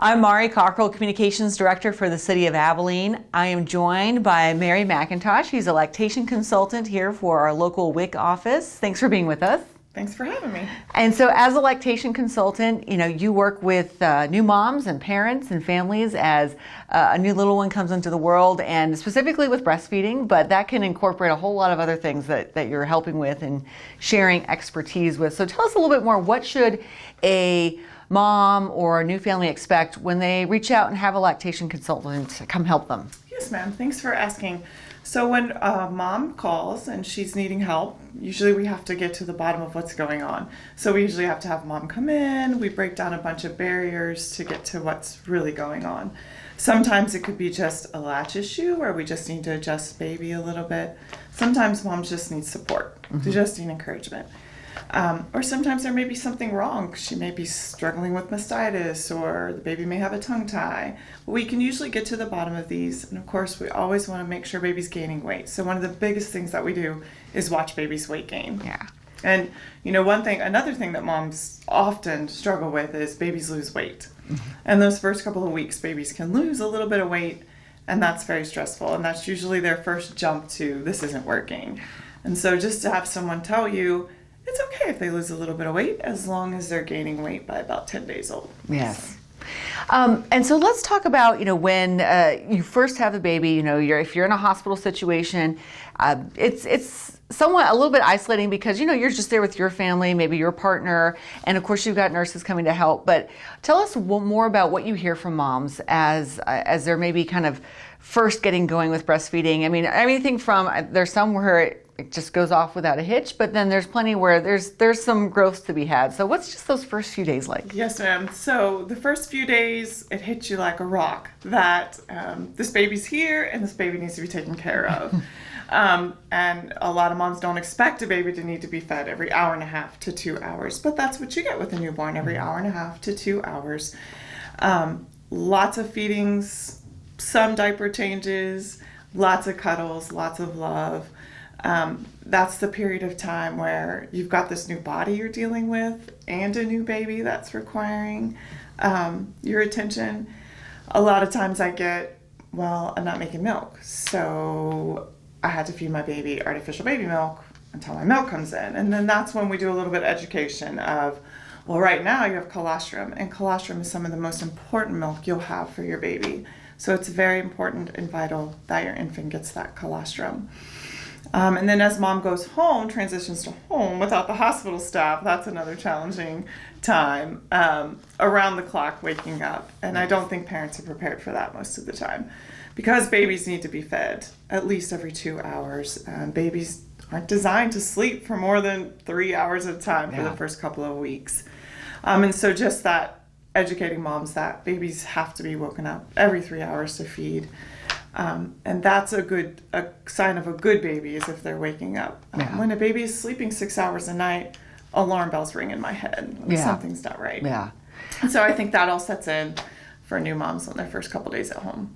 I'm Mari Cockrell, Communications Director for the City of Abilene. I am joined by Mary McIntosh. She's a lactation consultant here for our local WIC office. Thanks for being with us. Thanks for having me. And so as a lactation consultant, you work with new moms and parents and families as a new little one comes into the world, and specifically with breastfeeding, but that can incorporate a whole lot of other things that you're helping with and sharing expertise with. So tell us a little bit more. What should a mom or a new family expect when they reach out and have a lactation consultant come help them? Yes, ma'am. Thanks for asking. So when a mom calls and she's needing help, usually we have to get to the bottom of what's going on. So we usually have to have mom come in. We break down a bunch of barriers to get to what's really going on. Sometimes it could be just a latch issue where we just need to adjust baby a little bit. Sometimes moms just need support. They just need encouragement. Or sometimes there may be something wrong. She may be struggling with mastitis, or the baby may have a tongue tie. We can usually get to the bottom of these. And of course, we always want to make sure baby's gaining weight. So one of the biggest things that we do is watch baby's weight gain. Yeah. And another thing that moms often struggle with is babies lose weight. And those first couple of weeks, babies can lose a little bit of weight, and that's very stressful. And that's usually their first jump to, this isn't working. And so just to have someone tell you, it's okay if they lose a little bit of weight as long as they're gaining weight by about 10 days old. Yes. And so let's talk about, when you first have the baby, if you're in a hospital situation, it's somewhat a little bit isolating because, you're just there with your family, maybe your partner, and of course you've got nurses coming to help. But tell us more about what you hear from moms as they're maybe kind of first getting going with breastfeeding. I mean, everything from, there's some where it just goes off without a hitch, but then there's plenty where there's some growth to be had. So what's just those first few days like? Yes, ma'am. So the first few days, it hits you like a rock that this baby's here and this baby needs to be taken care of. And a lot of moms don't expect a baby to need to be fed every hour and a half to 2 hours, but that's what you get with a newborn, every hour and a half to 2 hours. Lots of feedings, some diaper changes, lots of cuddles, lots of love. That's the period of time where you've got this new body you're dealing with and a new baby that's requiring your attention. A lot of times I get, I'm not making milk, so I had to feed my baby artificial baby milk until my milk comes in. And then that's when we do a little bit of education of, right now you have colostrum, and colostrum is some of the most important milk you'll have for your baby. So it's very important and vital that your infant gets that colostrum. And then as mom goes home, transitions to home without the hospital staff, that's another challenging time, around the clock waking up. And I don't think parents are prepared for that most of the time because babies need to be fed at least every 2 hours. Babies aren't designed to sleep for more than 3 hours at a time for the first couple of weeks. And so just that educating moms that babies have to be woken up every 3 hours to feed. And that's a sign of a good baby is if they're waking up. When a baby is sleeping 6 hours a night, alarm bells ring in my head. Something's not right. Yeah. And so I think that all sets in for new moms on their first couple days at home.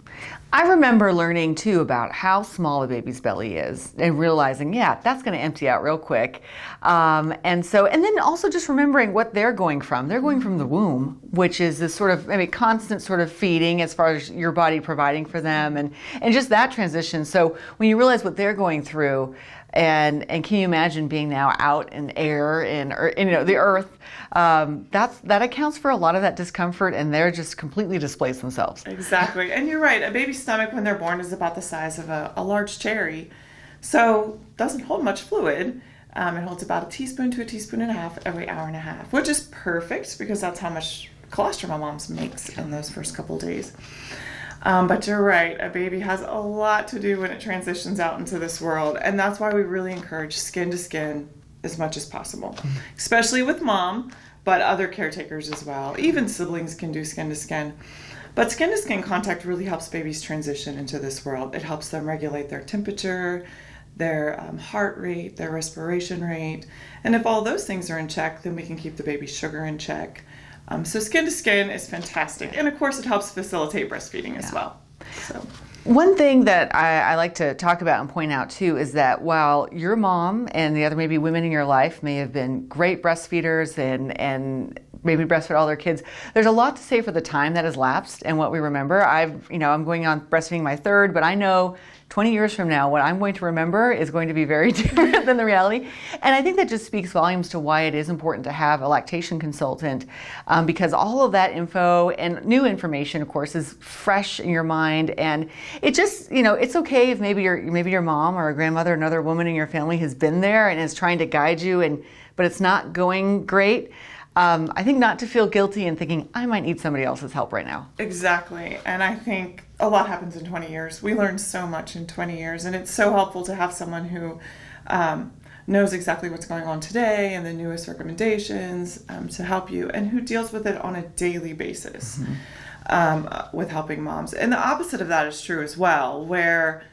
I remember learning too about how small a baby's belly is and realizing, that's going to empty out real quick. And then also just remembering what they're going from. They're going from the womb, which is this sort of, constant sort of feeding as far as your body providing for them and just that transition. So when you realize what they're going through, and can you imagine being now out in air and the earth? That accounts for a lot of that discomfort, and they're just completely displaced themselves. Exactly, and you're right. A baby's stomach when they're born is about the size of a large cherry, so doesn't hold much fluid. It holds about a teaspoon to a teaspoon and a half every hour and a half, which is perfect because that's how much colostrum a mom makes in those first couple days. But you're right, a baby has a lot to do when it transitions out into this world, and that's why we really encourage skin to skin as much as possible, especially with mom, but other caretakers as well. Even siblings can do skin to skin. But skin to skin contact really helps babies transition into this world. It helps them regulate their temperature, their heart rate, their respiration rate. And if all those things are in check, then we can keep the baby's sugar in check. So skin to skin is fantastic. And of course, it helps facilitate breastfeeding as well. So. One thing that I like to talk about and point out too is that while your mom and the other maybe women in your life may have been great breastfeeders and maybe breastfed all their kids. There's a lot to say for the time that has lapsed and what we remember. I'm going on breastfeeding my third, but I know 20 years from now, what I'm going to remember is going to be very different than the reality. And I think that just speaks volumes to why it is important to have a lactation consultant, because all of that info and new information, of course, is fresh in your mind. And it just, it's okay if maybe your mom or a grandmother, another woman in your family has been there and is trying to guide you, but it's not going great. I think not to feel guilty and thinking, I might need somebody else's help right now. Exactly. And I think a lot happens in 20 years. We learn so much in 20 years, and it's so helpful to have someone who knows exactly what's going on today and the newest recommendations to help you, and who deals with it on a daily basis with helping moms. And the opposite of that is true as well, where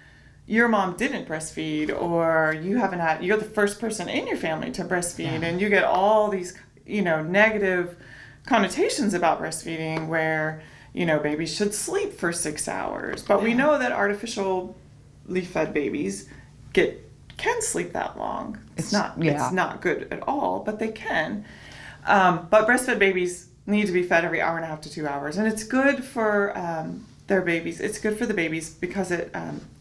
your mom didn't breastfeed, or you're the first person in your family to breastfeed, and you get all these negative connotations about breastfeeding where, babies should sleep for 6 hours. But we know that artificially fed babies can sleep that long. It's not good at all, but they can. But breastfed babies need to be fed every hour and a half to 2 hours. And it's good for their babies. It's good for the babies because it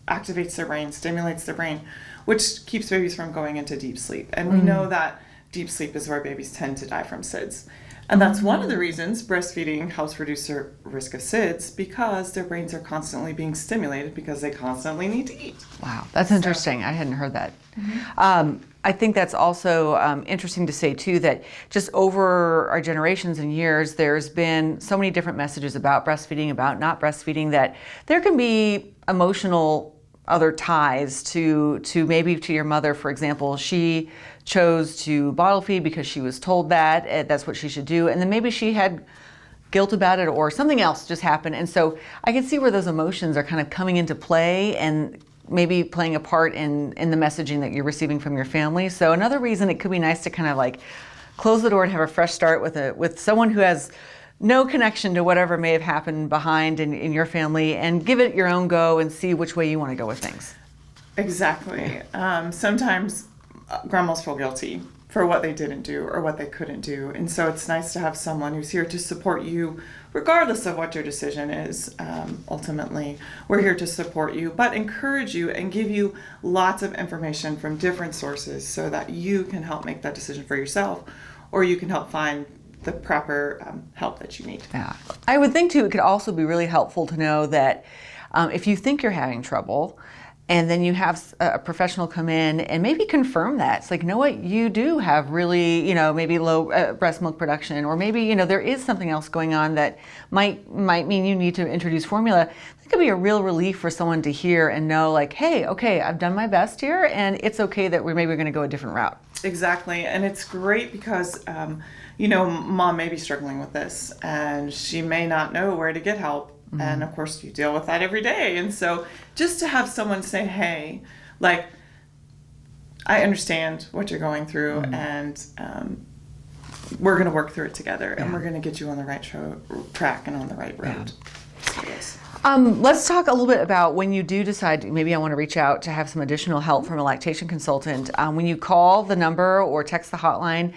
activates their brain, stimulates their brain, which keeps babies from going into deep sleep. And we know that deep sleep is where babies tend to die from SIDS. And that's one of the reasons breastfeeding helps reduce their risk of SIDS, because their brains are constantly being stimulated because they constantly need to eat. Wow, that's interesting. I hadn't heard that. I think that's also interesting to say, too, that just over our generations and years, there's been so many different messages about breastfeeding, about not breastfeeding, that there can be emotional other ties to maybe to your mother, for example. She chose to bottle feed because she was told that's what she should do, and then maybe she had guilt about it, or something else just happened. And so I can see where those emotions are kind of coming into play and maybe playing a part in the messaging that you're receiving from your family. So another reason it could be nice to kind of like close the door and have a fresh start with someone who has no connection to whatever may have happened behind in your family, and give it your own go and see which way you want to go with things. Exactly. Sometimes grandmas feel guilty for what they didn't do or what they couldn't do. And so it's nice to have someone who's here to support you, regardless of what your decision is. Ultimately, we're here to support you, but encourage you and give you lots of information from different sources so that you can help make that decision for yourself, or you can help find the proper help that you need. Yeah. I would think, too, it could also be really helpful to know that if you think you're having trouble, and then you have a professional come in and maybe confirm that. It's like, you know what, you do have really, maybe low breast milk production, or maybe, there is something else going on that might mean you need to introduce formula. It could be a real relief for someone to hear and know, like, hey, okay, I've done my best here, and it's okay that we're maybe going to go a different route. Exactly. And it's great because, mom may be struggling with this, and she may not know where to get help. Mm-hmm. And of course you deal with that every day. And so just to have someone say, hey, like, I understand what you're going through, and we're going to work through it together, and we're going to get you on the right track and on the right road. Yeah. Yes. Let's talk a little bit about when you do decide, maybe I want to reach out to have some additional help from a lactation consultant. When you call the number or text the hotline,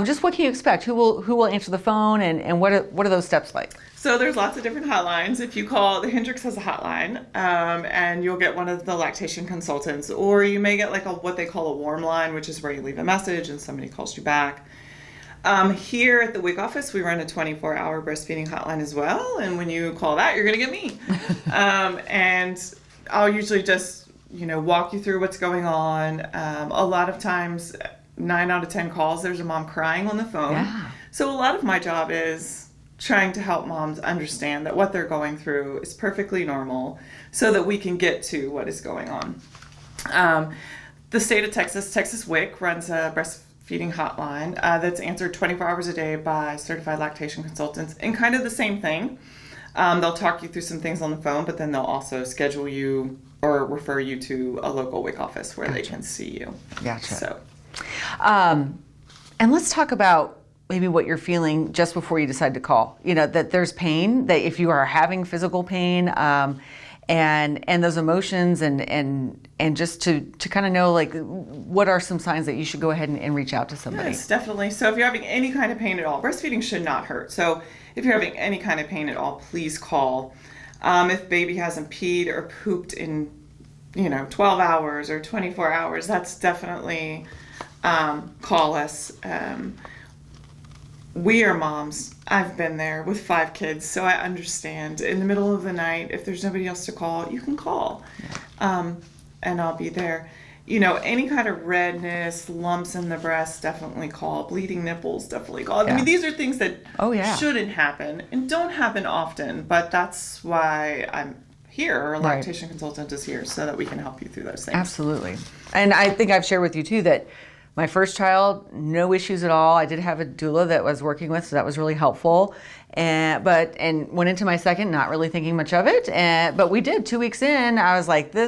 just what can you expect? Who will answer the phone, and what are those steps like? So there's lots of different hotlines. If you call, the Hendricks has a hotline, and you'll get one of the lactation consultants, or you may get like what they call a warm line, which is where you leave a message and somebody calls you back. Here at the WIC office, we run a 24-hour breastfeeding hotline as well, and when you call that, you're going to get me. And I'll usually just, walk you through what's going on. A lot of times, 9 out of 10 calls, there's a mom crying on the phone. Yeah. So a lot of my job is trying to help moms understand that what they're going through is perfectly normal, so that we can get to what is going on. The state of Texas WIC runs a breastfeeding hotline that's answered 24 hours a day by certified lactation consultants, and kind of the same thing. They'll talk you through some things on the phone, but then they'll also schedule you or refer you to a local WIC office where they can see you. Gotcha. So, and let's talk about maybe what you're feeling just before you decide to call. That there's pain, that if you are having physical pain, and those emotions and just to kind of know like what are some signs that you should go ahead and reach out to somebody. Yes, definitely. So if you're having any kind of pain at all, breastfeeding should not hurt. So if you're having any kind of pain at all, please call. If baby hasn't peed or pooped in 12 hours or 24 hours, that's definitely call us. We are moms. I've been there with 5 kids, so I understand. In the middle of the night, if there's nobody else to call, you can call, and I'll be there. Any kind of redness, lumps in the breast, definitely call. Bleeding nipples, definitely call. Yeah. I mean, these are things that shouldn't happen and don't happen often, but that's why I'm here. Our lactation consultant is here so that we can help you through those things. Absolutely. And I think I've shared with you too that my first child, no issues at all. I did have a doula that was working with, so that was really helpful. And went into my second, not really thinking much of it. But we did 2 weeks in. I was like, I'm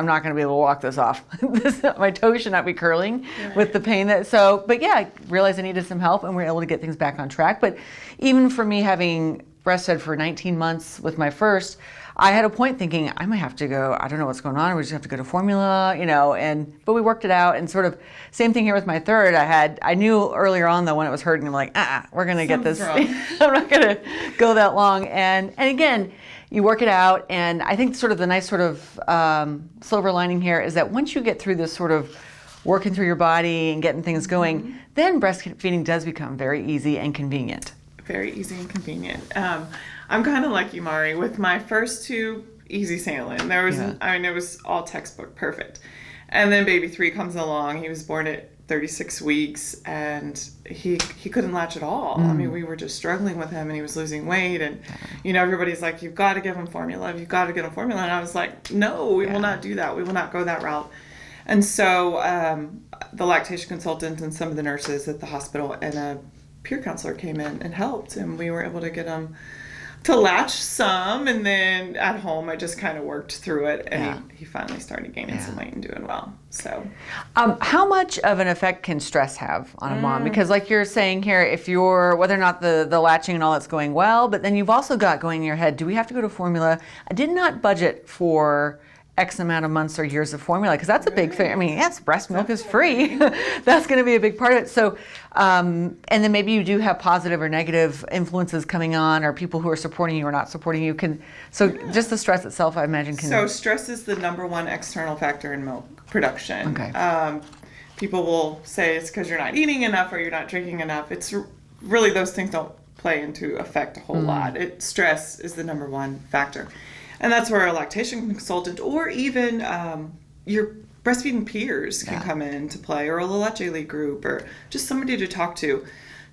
not going to be able to walk this off. My toes should not be curling with the pain but yeah, I realized I needed some help, and we were able to get things back on track. But even for me having breastfed for 19 months with my first, I had a point thinking I might have to go, I don't know what's going on, we just have to go to formula, but we worked it out. And sort of same thing here with my third. I knew earlier on though when it was hurting, I'm like, we're going to get this. I'm not going to go that long. And again, you work it out. And I think sort of the nice sort of silver lining here is that once you get through this sort of working through your body and getting things going, then breastfeeding does become very easy and convenient. Very easy and convenient. I'm kind of like you, Mari. With my first 2, easy sailing. It was all textbook perfect. And then baby 3 comes along. He was born at 36 weeks, and he couldn't latch at all. I mean, we were just struggling with him, and he was losing weight. And everybody's like, "You've got to give him formula. You've got to get him formula." And I was like, "No, we will not do that. We will not go that route." And so the lactation consultant and some of the nurses at the hospital and a peer counselor came in and helped, and we were able to get him to latch some. And then at home I just kind of worked through it, and he finally started gaining some weight and doing well. So how much of an effect can stress have on a mom? Because like you're saying here, if you're whether or not the latching and all that's going well, but then you've also got going in your head, do we have to go to formula? I did not budget for X amount of months or years of formula, because that's a big thing. I mean, yes, breast milk is free. That's going to be a big part of it. So, and then maybe you do have positive or negative influences coming on, or people who are supporting you or not supporting you. Just the stress itself, I imagine, can. So stress is the number one external factor in milk production. Okay. People will say it's because you're not eating enough or you're not drinking enough. It's really those things don't play into effect a whole lot. Stress is the number one factor. And that's where a lactation consultant or even your breastfeeding peers can come into play, or a La Leche League group, or just somebody to talk to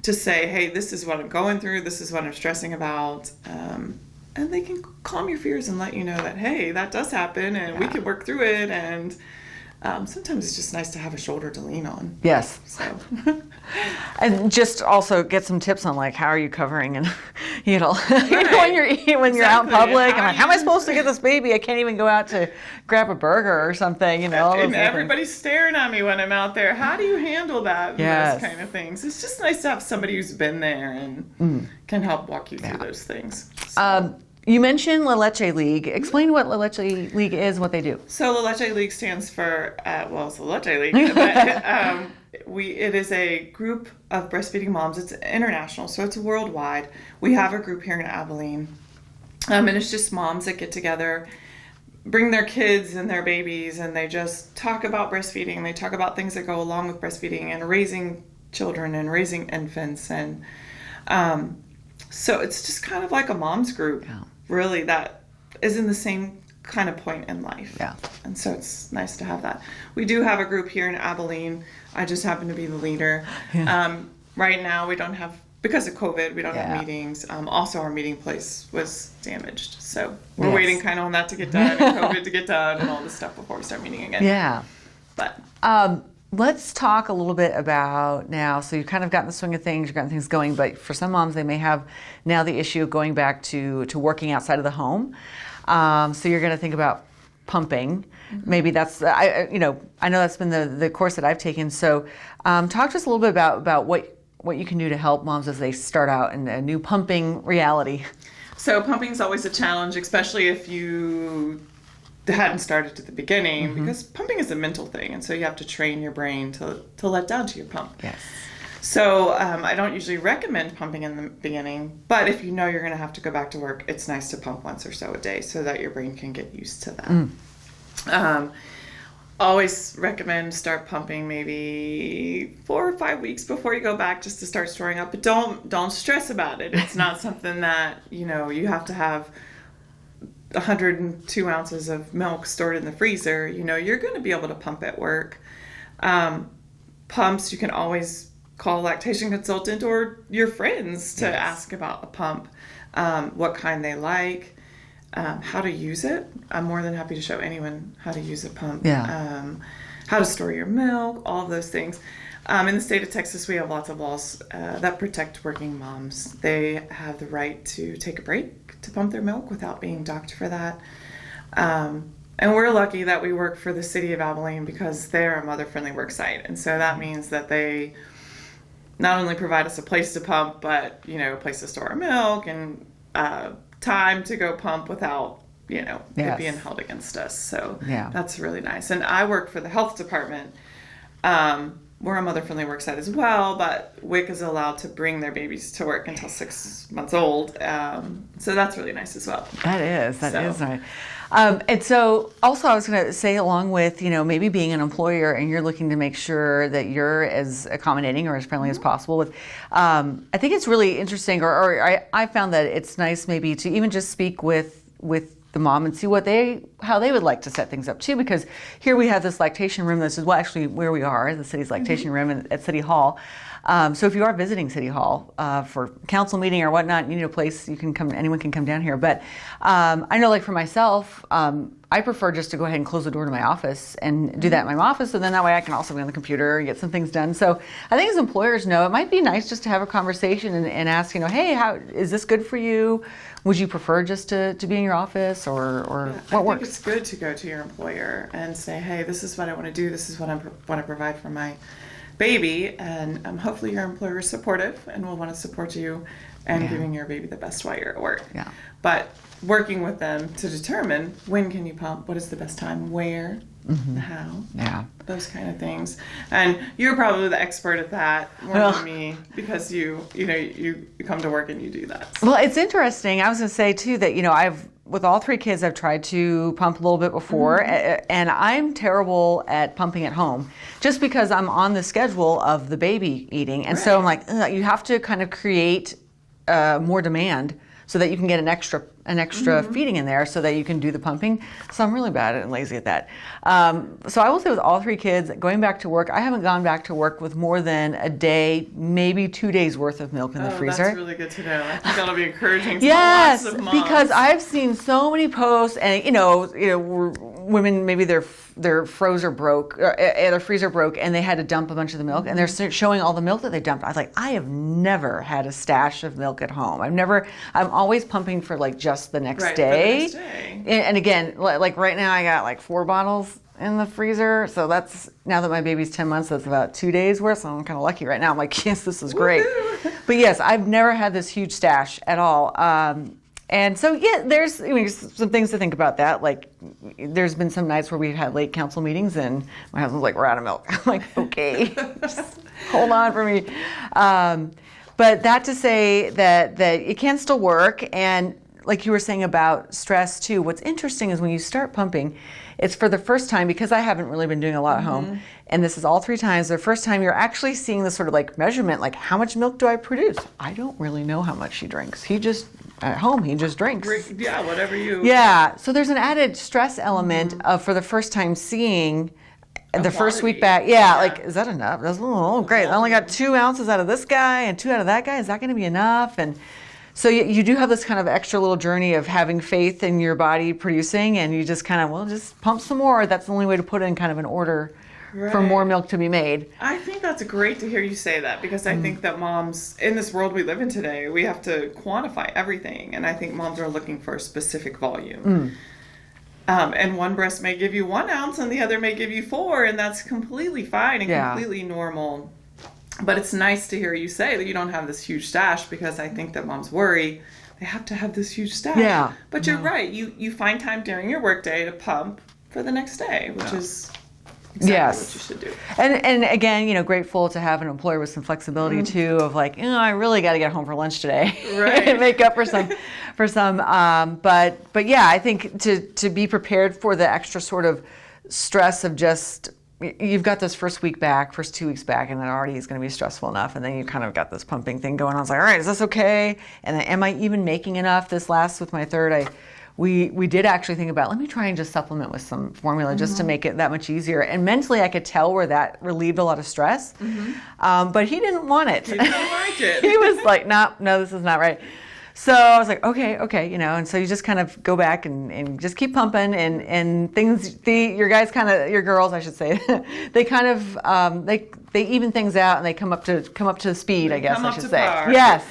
say, hey, this is what I'm going through, this is what I'm stressing about. And they can calm your fears and let you know that, hey, that does happen, and we can work through it. And sometimes it's just nice to have a shoulder to lean on. Yes. So. And just also get some tips on like how are you covering, and when you're out in public, I'm like, how am I supposed to get this baby? I can't even go out to grab a burger or something, And everybody's staring at me when I'm out there. How do you handle that? And those kind of things. It's just nice to have somebody who's been there and can help walk you through those things. So. You mentioned La Leche League. Explain what La Leche League is, what they do. So La Leche League stands for, it's La Leche League, but it is a group of breastfeeding moms. It's international, so it's worldwide. We have a group here in Abilene, and it's just moms that get together, bring their kids and their babies, and they just talk about breastfeeding. They talk about things that go along with breastfeeding and raising children and raising infants. And so it's just kind of like a mom's group. Yeah. Really, that is in the same kind of point in life. Yeah. And so it's nice to have that. We do have a group here in Abilene. I just happen to be the leader. Yeah. Right now we don't have, because of COVID, we don't have meetings. Also our meeting place was damaged. So we're waiting kind of on that to get done, and COVID to get done, and all this stuff before we start meeting again. Yeah. But let's talk a little bit about now. So you've kind of gotten the swing of things, you've gotten things going, but for some moms, they may have now the issue of going back to working outside of the home. So you're going to think about pumping. Mm-hmm. Maybe that's, I know that's been the course that I've taken. So talk to us a little bit about what you can do to help moms as they start out in a new pumping reality. So pumping is always a challenge, especially if you hadn't started at the beginning, because pumping is a mental thing, and so you have to train your brain to let down to your pump. Yes. So I don't usually recommend pumping in the beginning, but if you know you're going to have to go back to work, it's nice to pump once or so a day so that your brain can get used to that. Always recommend start pumping maybe 4 or 5 weeks before you go back, just to start storing up. But don't stress about it. It's not something that you have to have 102 ounces of milk stored in the freezer. You're going to be able to pump at work. Pumps, you can always call a lactation consultant or your friends to ask about a pump, what kind they like. How to use it. I'm more than happy to show anyone how to use a pump. Yeah. How to store your milk, all of those things. In the state of Texas, we have lots of laws that protect working moms. They have the right to take a break to pump their milk without being docked for that. And we're lucky that we work for the city of Abilene because they're a mother-friendly work site. And so that means that they not only provide us a place to pump, but, a place to store our milk and time to go pump without it being held against us. So that's really nice. And I work for the health department. We're a mother-friendly work site as well, but WIC is allowed to bring their babies to work until 6 months old. So that's really nice as well. That is nice. And so also I was going to say, along with, maybe being an employer and you're looking to make sure that you're as accommodating or as friendly as possible with, I think it's really interesting, or I found that it's nice maybe to even just speak with the mom and see how they would like to set things up too, because here we have this lactation room. This is actually where we are, the city's lactation room at City Hall. So if you are visiting City Hall for council meeting or whatnot, you need a place, anyone can come down here. But I know, like for myself, I prefer just to go ahead and close the door to my office and do that in my office, and then that way I can also be on the computer and get some things done. So I think as employers know, it might be nice just to have a conversation and ask, hey, how is this good for you? Would you prefer just to be in your office or what works? I think it's good to go to your employer and say, hey, this is what I want to do. This is what I want to provide for my baby, and hopefully your employer is supportive and will want to support you and giving your baby the best while you're at work. Yeah. But working with them to determine when can you pump, what is the best time, where, how, those kind of things. And you're probably the expert at that more than me, because you come to work and you do that. So. Well, it's interesting. I was going to say too that with all 3 kids, I've tried to pump a little bit before, and I'm terrible at pumping at home just because I'm on the schedule of the baby eating. And so I'm like, you have to kind of create more demand so that you can get an extra feeding in there so that you can do the pumping. So I'm really bad and lazy at that. So I will say with all 3 kids, going back to work, I haven't gone back to work with more than a day, maybe 2 days worth of milk in the freezer. That's really good to know. I think that'll be encouraging to yes, lots of moms. Because I've seen so many posts, and women, maybe their freezer broke, their freezer broke, and they had to dump a bunch of the milk, and they're showing all the milk that they dumped. I was like, I have never had a stash of milk at home. I'm always pumping for just the next day. The next day. And again, like right now I got 4 bottles in the freezer. So that's, now that my baby's 10 months, that's about 2 days worth. So I'm kind of lucky right now. I'm like, yes, this is great. Woo-hoo. But yes, I've never had this huge stash at all. And so, there's some things to think about that. Like, there's been some nights where we've had late council meetings and my husband's like, we're out of milk. I'm like, okay, just hold on for me. But that to say that it can still work. And like you were saying about stress too, what's interesting is when you start pumping, it's for the first time, because I haven't really been doing a lot at home, and this is all 3 times, the first time you're actually seeing the sort of measurement, like how much milk do I produce? I don't really know how much she drinks. At home, he just drinks. Yeah, whatever you... Yeah, so there's an added stress element of, for the first time, seeing the first week back. Yeah, is that enough? That's, great. I only got 2 ounces out of this guy and 2 out of that guy. Is that going to be enough? And so you do have this kind of extra little journey of having faith in your body producing, and you just kind of, just pump some more. That's the only way to put in kind of an order for more milk to be made. I think that's great to hear you say that, because I think that moms, in this world we live in today, we have to quantify everything, and I think moms are looking for a specific volume. And one breast may give you 1 ounce and the other may give you 4, and that's completely fine and completely normal. But it's nice to hear you say that you don't have this huge stash, because I think that moms worry they have to have this huge stash. Yeah. But you're right. You find time during your workday to pump for the next day, which is exactly what you should do. And again, grateful to have an employer with some flexibility too, of like, I really got to get home for lunch today, right? And make up for some. But yeah, I think to be prepared for the extra sort of stress of just, you've got this first 2 weeks back, and that already is going to be stressful enough, and then you kind of got this pumping thing going on. I was like, all right, is this okay? And then, am I even making enough? This last with my third, we did actually think about, let me try and just supplement with some formula just to make it that much easier. And mentally, I could tell where that relieved a lot of stress. But he didn't want it. He didn't like it. He was like, no, this is not right. So I was like, okay, and so you just kind of go back and just keep pumping, and things, your girls, I should say, they kind of, they even things out, and they come up to speed, I guess I should say. Par. Yes.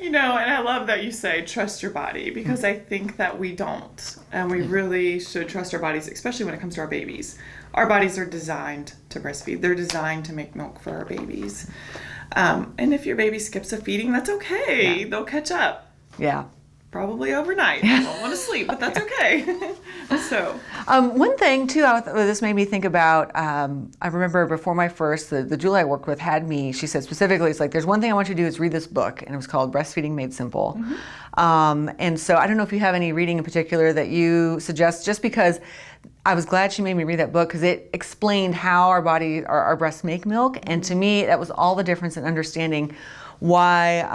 And I love that you say trust your body, because I think that we don't, and we really should trust our bodies, especially when it comes to our babies. Our bodies are designed to breastfeed. They're designed to make milk for our babies. And if your baby skips a feeding, that's okay. Yeah. They'll catch up. Yeah. Probably overnight. They won't want to sleep, but that's okay. So. One thing, too, this made me think about, I remember before my first, the doula I worked with she said specifically, it's like, there's one thing I want you to do is read this book, and it was called Breastfeeding Made Simple. And so I don't know if you have any reading in particular that you suggest, just because I was glad she made me read that book, because it explained how our breasts make milk. And to me, that was all the difference in understanding why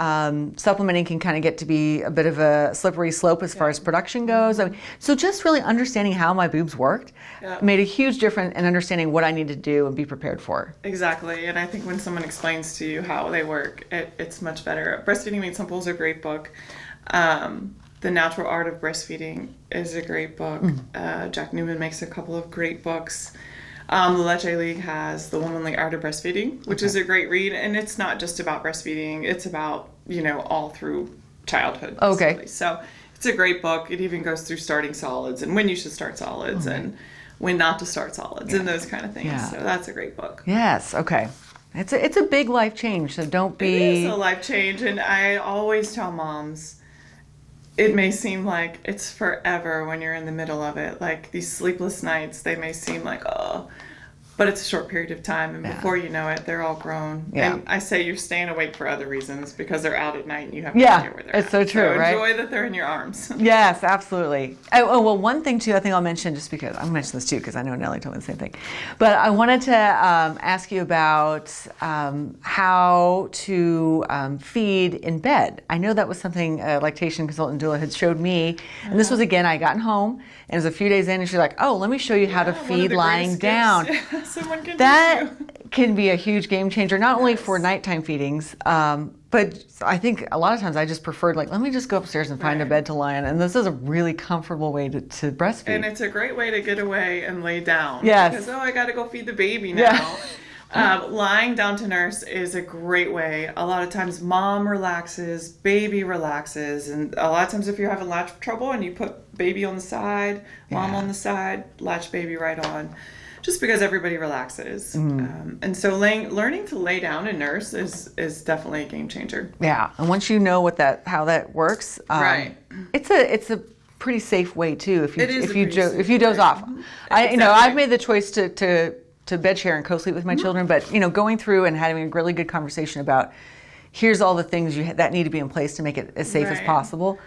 supplementing can kind of get to be a bit of a slippery slope as far as production goes. So just really understanding how my boobs worked made a huge difference in understanding what I need to do and be prepared for. Exactly. And I think when someone explains to you how they work, it's much better. Breastfeeding Made Simple is a great book. The Natural Art of Breastfeeding is a great book. Jack Newman makes a couple of great books. The Leche League has The Womanly Art of Breastfeeding, which is a great read. And it's not just about breastfeeding. It's about, all through childhood. Okay. Basically. So it's a great book. It even goes through starting solids and when you should start solids and when not to start solids and those kind of things. Yeah. So that's a great book. Yes. Okay. It's a big life change. So don't be... It is a life change. And I always tell moms, it may seem like it's forever when you're in the middle of it. Like these sleepless nights, they may seem like, but it's a short period of time. And before you know it, they're all grown. Yeah. And I say you're staying awake for other reasons because they're out at night and you have no idea where they're at. It's so true, right? Enjoy that they're in your arms. Yes, absolutely. Well, one thing too, I think I'll mention, just because I'm going to mention this too, because I know Nellie told me the same thing. But I wanted to ask you about how to feed in bed. I know that was something a lactation consultant doula had showed me. And this was, again, I had gotten home, and it was a few days in, and she's like, oh, let me show you how to feed lying down. Someone can that can be a huge game changer, not only for nighttime feedings, but I think a lot of times I just preferred, like, let me just go upstairs and find a bed to lie in. And this is a really comfortable way to breastfeed. And it's a great way to get away and lay down. Yes. Because, I got to go feed the baby now. Yeah. Lying down to nurse is a great way. A lot of times mom relaxes, baby relaxes. And a lot of times if you're having latch trouble and you put baby on the side, mom on the side, latch baby right on. Just because everybody relaxes. And so learning to lay down and nurse is definitely a game changer. Yeah. And once you know how that works, right. It's a pretty safe way too if you doze off. Exactly. I've made the choice to bed share and co-sleep with my children, but going through and having a really good conversation about here's all the things that need to be in place to make it as safe as possible.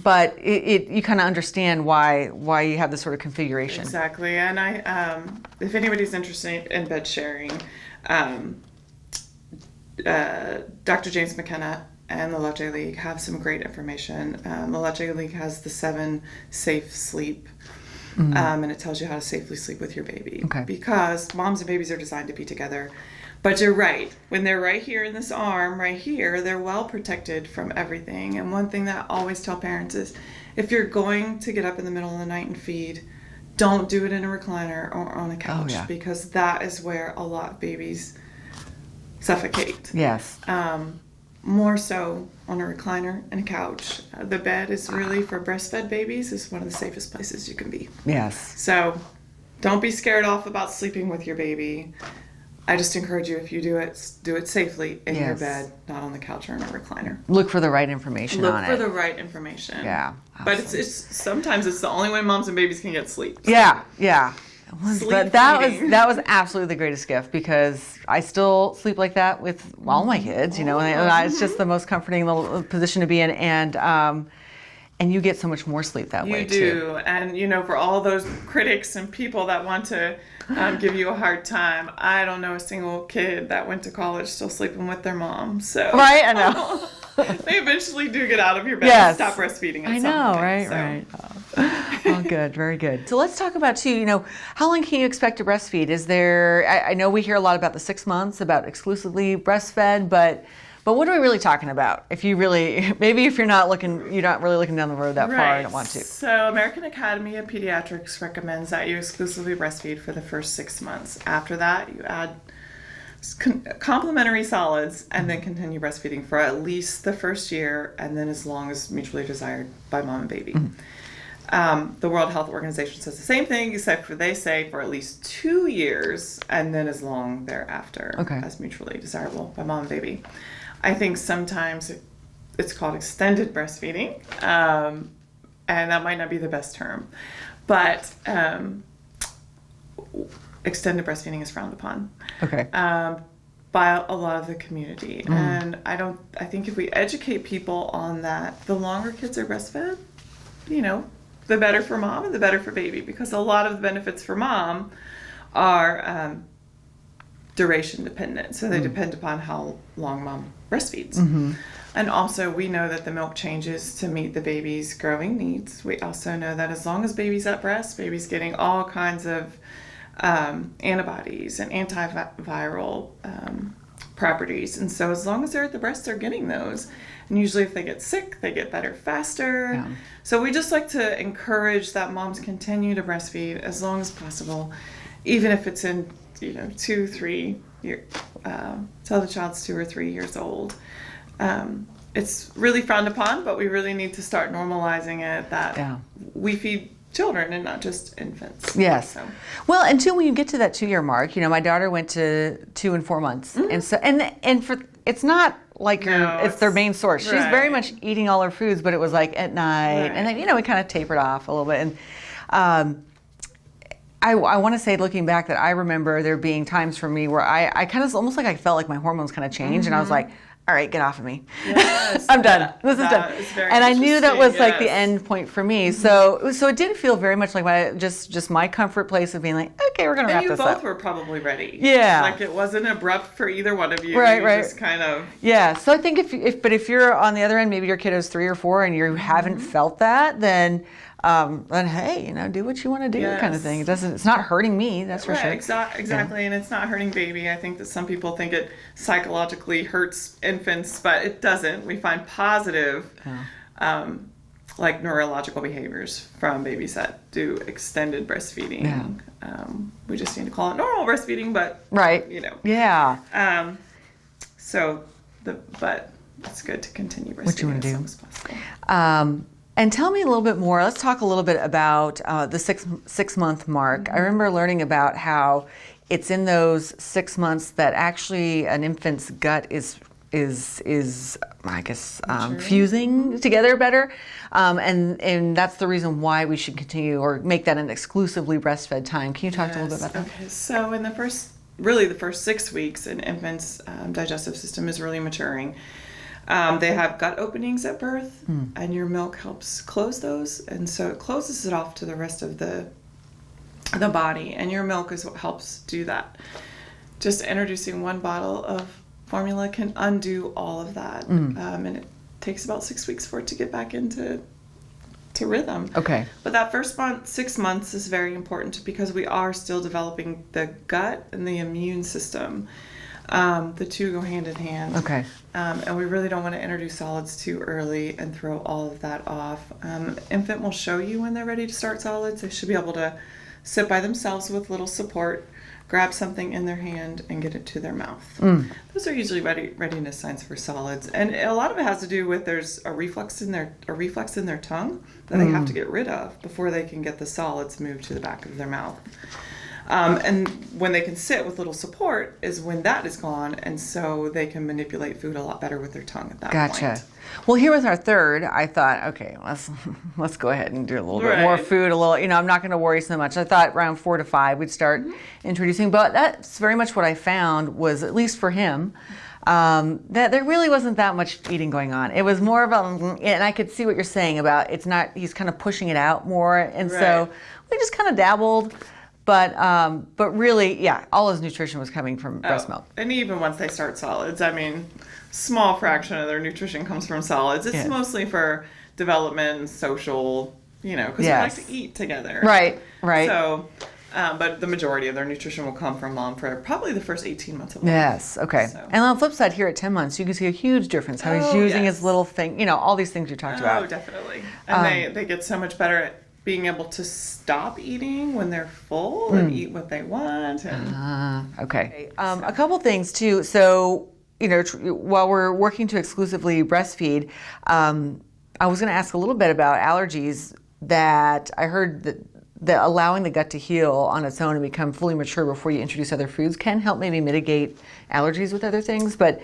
But you kind of understand why you have this sort of configuration. Exactly. And if anybody's interested in bed sharing, Dr. James McKenna and the Leche League have some great information. The Leche League has the 7 safe sleep, and it tells you how to safely sleep with your baby. Okay. Because moms and babies are designed to be together. But you're right. When they're right here in this arm, right here, they're well protected from everything. And one thing that I always tell parents is, if you're going to get up in the middle of the night and feed, don't do it in a recliner or on a couch, because that is where a lot of babies suffocate. Yes. More so on a recliner and a couch. The bed is really, for breastfed babies, is one of the safest places you can be. Yes. So don't be scared off about sleeping with your baby. I just encourage you, if you do it safely in your Yes. bed, not on the couch or in a recliner. Look for the right information on it. Look for the right information. Yeah, But it's sometimes it's the only way moms and babies can get sleep. Yeah, yeah. Sleep But that feeding. was absolutely the greatest gift, because I still sleep like that with all my kids, and it's just the most comforting little position to be in, and you get so much more sleep that way too. You do, and for all those critics and people that want to give you a hard time, I don't know a single kid that went to college still sleeping with their mom. So Right, I know. they eventually do get out of your bed Yes. and stop breastfeeding. At I some know, point, right, so. right. Oh, good, very good. So let's talk about too. How long can you expect to breastfeed? Is there? I know we hear a lot about the 6 months, about exclusively breastfed, but what are we really talking about? If you really, maybe if you're not really looking down the road that far, I don't want to. So American Academy of Pediatrics recommends that you exclusively breastfeed for the first 6 months. After that, you add complementary solids and then continue breastfeeding for at least the first year, and then as long as mutually desired by mom and baby. The World Health Organization says the same thing, except for they say for at least 2 years, and then as long thereafter as mutually desirable by mom and baby. I think sometimes it's called extended breastfeeding, and that might not be the best term, but extended breastfeeding is frowned upon by a lot of the community. And I think if we educate people on that, the longer kids are breastfed, the better for mom and the better for baby, because a lot of the benefits for mom are duration dependent. So they depend upon how long mom breastfeeds. And also we know that the milk changes to meet the baby's growing needs. We also know that as long as baby's at breast, baby's getting all kinds of antibodies and antiviral properties. And so as long as they're at the breast, they're getting those. And usually if they get sick, they get better faster. Yeah. So we just like to encourage that moms continue to breastfeed as long as possible, even if it's in 2-3 years, till the child's 2 or 3 years old. It's really frowned upon, but we really need to start normalizing it, that we feed children and not just infants. Yes. So. Well, until when you get to that 2-year mark, my daughter went to 2 and 4 months, and so and for it's not like it's their main source. She's very much eating all her foods, but it was like at night, and then we kind of tapered off a little bit. And I want to say, looking back, that I remember there being times for me where I kind of almost like I felt like my hormones kind of changed, and I was like, all right, get off of me. Yes, I'm done. This is done. And I knew that was like the end point for me. So it did feel very much like my comfort place of being like, okay, we're going to wrap this up. And you both were probably ready. Yeah. Like it wasn't abrupt for either one of you. Right, you right. Just kind of. Yeah. So I think if you're on the other end, maybe your kid is 3 or 4 and you haven't felt that, then hey, do what you want to do, kind of thing. It's not hurting me, that's for sure. Exactly, and it's not hurting baby. I think that some people think it psychologically hurts infants, but it doesn't. We find positive, like neurological behaviors from babies that do extended breastfeeding. Yeah. We just need to call it normal breastfeeding, but Yeah. But it's good to continue breastfeeding what you want to as do long as possible. And tell me a little bit more. Let's talk a little bit about the six month mark. I remember learning about how it's in those 6 months that actually an infant's gut is I guess fusing together better, and that's the reason why we should continue or make that an exclusively breastfed time. Can you talk a little bit about that? Okay, so in the first 6 weeks, an infant's digestive system is really maturing. They have gut openings at birth, and your milk helps close those, and so it closes it off to the rest of the body, and your milk is what helps do that. Just introducing 1 bottle of formula can undo all of that, and it takes about 6 weeks for it to get back into rhythm. Okay. But that first 6 months is very important because we are still developing the gut and the immune system. The two go hand in hand. Okay. And we really don't want to introduce solids too early and throw all of that off. Infant will show you when they're ready to start solids. They should be able to sit by themselves with little support, grab something in their hand, and get it to their mouth. Those are usually readiness signs for solids. And a lot of it has to do with there's a reflex in their tongue that they have to get rid of before they can get the solids moved to the back of their mouth. And when they can sit with little support is when that is gone, and so they can manipulate food a lot better with their tongue at that Gotcha. point. Well, here with our third, I thought, okay, let's go ahead and do a little bit Right. more food. I'm not going to worry so much. I thought around 4 to 5 we'd start introducing, but that's very much what I found was, at least for him, that there really wasn't that much eating going on. It was more of and I could see what you're saying about he's kind of pushing it out more, and so Right. we just kind of dabbled. But really, yeah, all his nutrition was coming from breast milk. And even once they start solids, I mean, small fraction of their nutrition comes from solids. It's Yes. mostly for development, social, because Yes. we like to eat together. Right. So, but the majority of their nutrition will come from mom for probably the first 18 months of life. Yes, okay. So. And on the flip side, here at 10 months, you can see a huge difference. How he's using yes. his little thing, all these things you talked Oh, about. definitely. And they get so much better at being able to stop eating when they're full and eat what they want. And Okay. A couple things too. So, while we're working to exclusively breastfeed, I was going to ask a little bit about allergies that I heard that allowing the gut to heal on its own and become fully mature before you introduce other foods can help maybe mitigate allergies with other things. But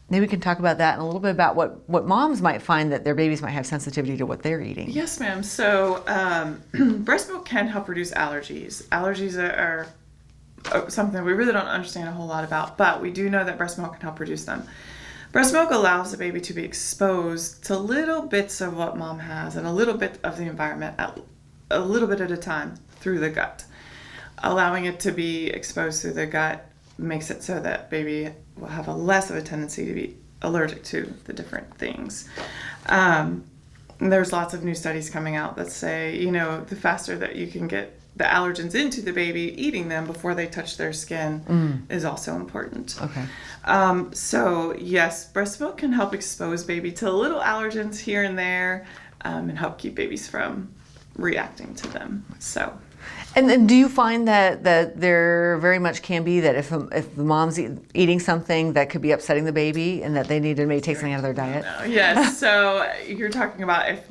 maybe we can talk about that and a little bit about what moms might find that their babies might have sensitivity to what they're eating. Yes, ma'am. So breast milk can help reduce allergies. Allergies are something we really don't understand a whole lot about, but we do know that breast milk can help reduce them. Breast milk allows the baby to be exposed to little bits of what mom has and a little bit of the environment a little bit at a time through the gut. Allowing it to be exposed through the gut makes it so that baby will have less of a tendency to be allergic to the different things. There's lots of new studies coming out that say, the faster that you can get the allergens into the baby, eating them before they touch their skin is also important. Okay. So yes, breast milk can help expose baby to little allergens here and there, and help keep babies from reacting to them. So. And then do you find that there very much can be that if the mom's eating something that could be upsetting the baby and that they need to maybe take something out of their diet? Yes. So you're talking about if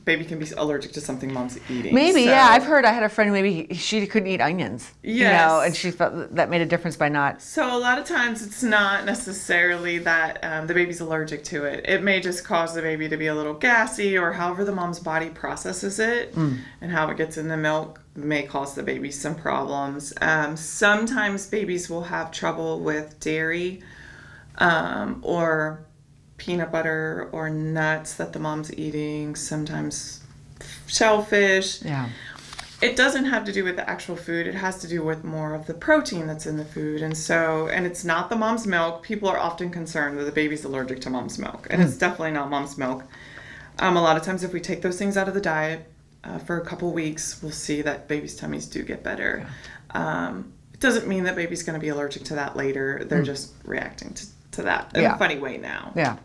baby can be allergic to something mom's eating. Maybe, so, yeah. I've heard I had a friend maybe she couldn't eat onions. Yes. And she felt that made a difference by not. So a lot of times it's not necessarily that the baby's allergic to it. It may just cause the baby to be a little gassy, or however the mom's body processes it and how it gets in the milk may cause the baby some problems. Sometimes babies will have trouble with dairy or peanut butter or nuts that the mom's eating, sometimes shellfish. Yeah. It doesn't have to do with the actual food. It has to do with more of the protein that's in the food. And it's not the mom's milk. People are often concerned that the baby's allergic to mom's milk. And it's definitely not mom's milk. A lot of times if we take those things out of the diet for a couple weeks, we'll see that baby's tummies do get better. It doesn't mean that baby's going to be allergic to that later. They're just reacting to that in a funny way now. Yeah.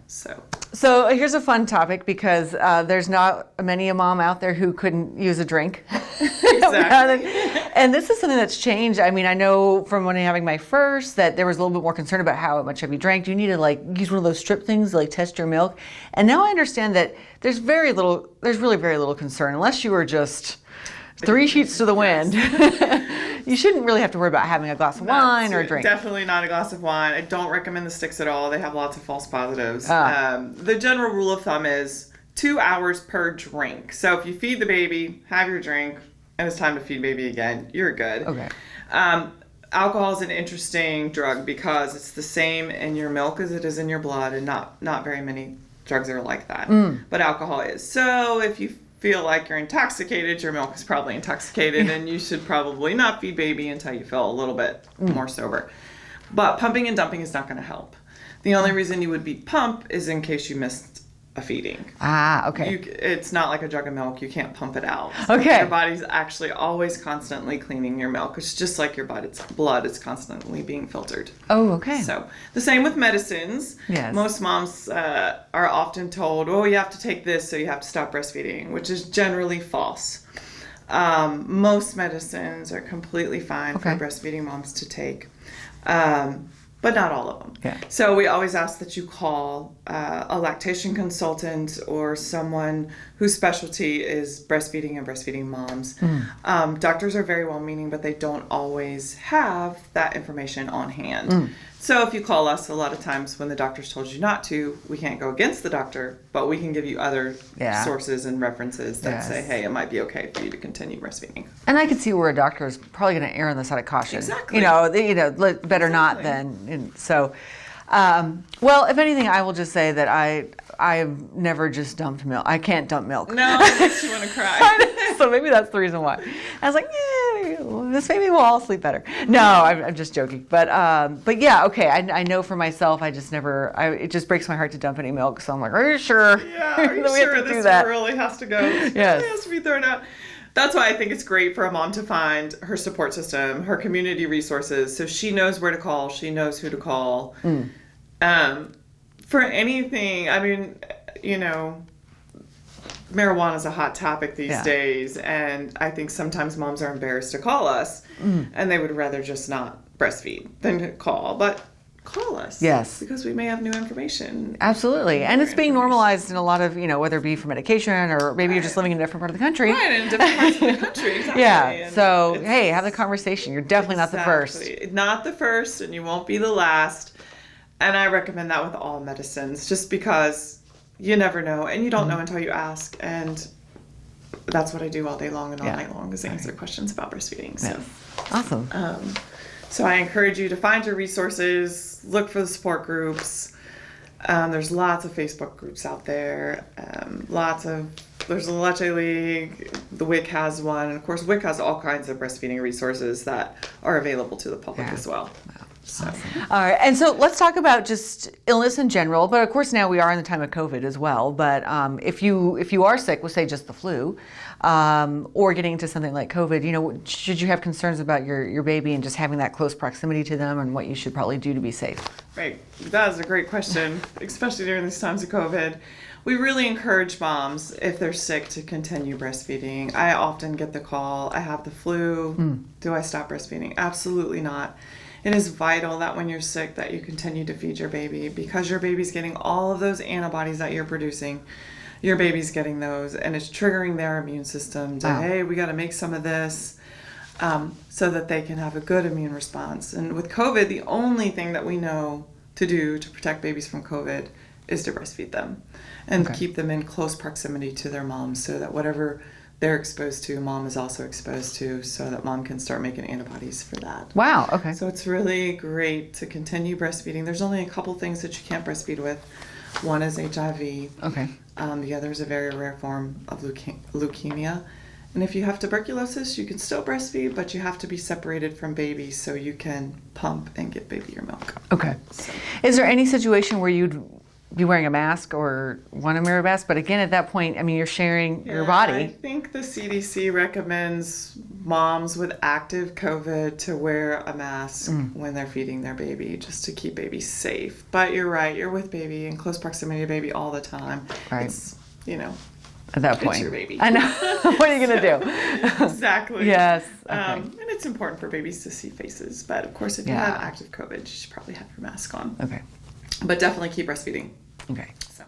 So here's a fun topic because there's not many a mom out there who couldn't use a drink. Exactly. And this is something that's changed. I mean, I know from when having my first that there was a little bit more concern about how much have you drank. Do you need to use one of those strip things to test your milk? And now I understand that there's really very little concern unless you are just 3 sheets to the wind. You shouldn't really have to worry about having a glass of wine or a drink. Definitely not a glass of wine. I don't recommend the sticks at all. They have lots of false positives. The general rule of thumb is 2 hours per drink. So if you feed the baby, have your drink, and it's time to feed baby again, you're good. Okay. Alcohol is an interesting drug because it's the same in your milk as it is in your blood, and not very many drugs are like that. But alcohol is. So if you feel like you're intoxicated, your milk is probably intoxicated, and you should probably not feed baby until you feel a little bit more sober. But pumping and dumping is not going to help. The only reason you would be pump is in case you missed a feeding. Okay. It's not like a jug of milk. You can't pump it out. Okay. Your body's actually always constantly cleaning your milk. It's just like your body's blood is constantly being filtered. Oh, okay. So the same with medicines. Yes. Most moms are often told, you have to take this, so you have to stop breastfeeding, which is generally false. Most medicines are completely fine for breastfeeding moms to take. but not all of them. Yeah. So we always ask that you call a lactation consultant or someone whose specialty is breastfeeding and breastfeeding moms. Doctors are very well-meaning, but they don't always have that information on hand. So if you call us, a lot of times when the doctor's told you not to, we can't go against the doctor, but we can give you other sources and references that say, hey, it might be okay for you to continue breastfeeding. And I could see where a doctor is probably going to err on the side of caution. Exactly. Better not than. And so, well, if anything, I will just say that I've never just dumped milk. I can't dump milk. No, it makes you want to cry. So maybe that's the reason why. I was like, this maybe we'll all sleep better. No, I'm just joking. But yeah, okay. I know for myself, I just never. It just breaks my heart to dump any milk. So I'm like, are you sure? Yeah, are you sure this really has to go? Yes. It has to be thrown out. That's why I think it's great for a mom to find her support system, her community resources, so she knows where to call, she knows who to call. For anything, I mean, marijuana is a hot topic these days, and I think sometimes moms are embarrassed to call us, and they would rather just not breastfeed than to call, but call us. Yes. Because we may have new information. Absolutely. And it's being normalized in a lot of, whether it be for medication or maybe you're just living in a different part of the country. Right, in different parts of the country, exactly. Yeah, And so, hey, have the conversation. You're definitely not the first. Not the first, and you won't be the last. And I recommend that with all medicines, just because you never know, and you don't know until you ask. And that's what I do all day long and all night long, is answer questions about breastfeeding. So. Awesome. So I encourage you to find your resources, look for the support groups. There's lots of Facebook groups out there. There's a Leche League, the WIC has one, and of course WIC has all kinds of breastfeeding resources that are available to the public as well. Wow. So. Awesome. All right, and so let's talk about just illness in general, but of course now we are in the time of COVID as well. But if you are sick with, say, just the flu, or getting into something like COVID, should you have concerns about your baby and just having that close proximity to them, and what you should probably do to be safe? Right, that is a great question, especially during these times of COVID. We really encourage moms, if they're sick, to continue breastfeeding. I often get the call, I have the flu, do I stop breastfeeding? Absolutely not. It is vital that when you're sick that you continue to feed your baby, because your baby's getting all of those antibodies that you're producing. Your baby's getting those, and it's triggering their immune system to, hey, we got to make some of this, so that they can have a good immune response. And with COVID, the only thing that we know to do to protect babies from COVID is to breastfeed them and keep them in close proximity to their moms, so that whatever they're exposed to, mom is also exposed to, so that mom can start making antibodies for that. Wow, okay. So it's really great to continue breastfeeding. There's only a couple things that you can't breastfeed with. One is HIV. Okay. The other is a very rare form of leukemia. And if you have tuberculosis, you can still breastfeed, but you have to be separated from baby so you can pump and give baby your milk. Okay. So. Is there any situation where you'd be wearing a mask or want to wear a mask? But again, at that point, I mean, you're sharing your body. I think the CDC recommends moms with active COVID to wear a mask when they're feeding their baby, just to keep baby safe. But you're right, you're with baby in close proximity to baby all the time. Right. It's, at that point. It's your baby. I know. What are you going to do? Exactly. Yes. Okay. And it's important for babies to see faces. But of course, if you have active COVID, you should probably have your mask on. Okay. But definitely keep breastfeeding. Okay. So.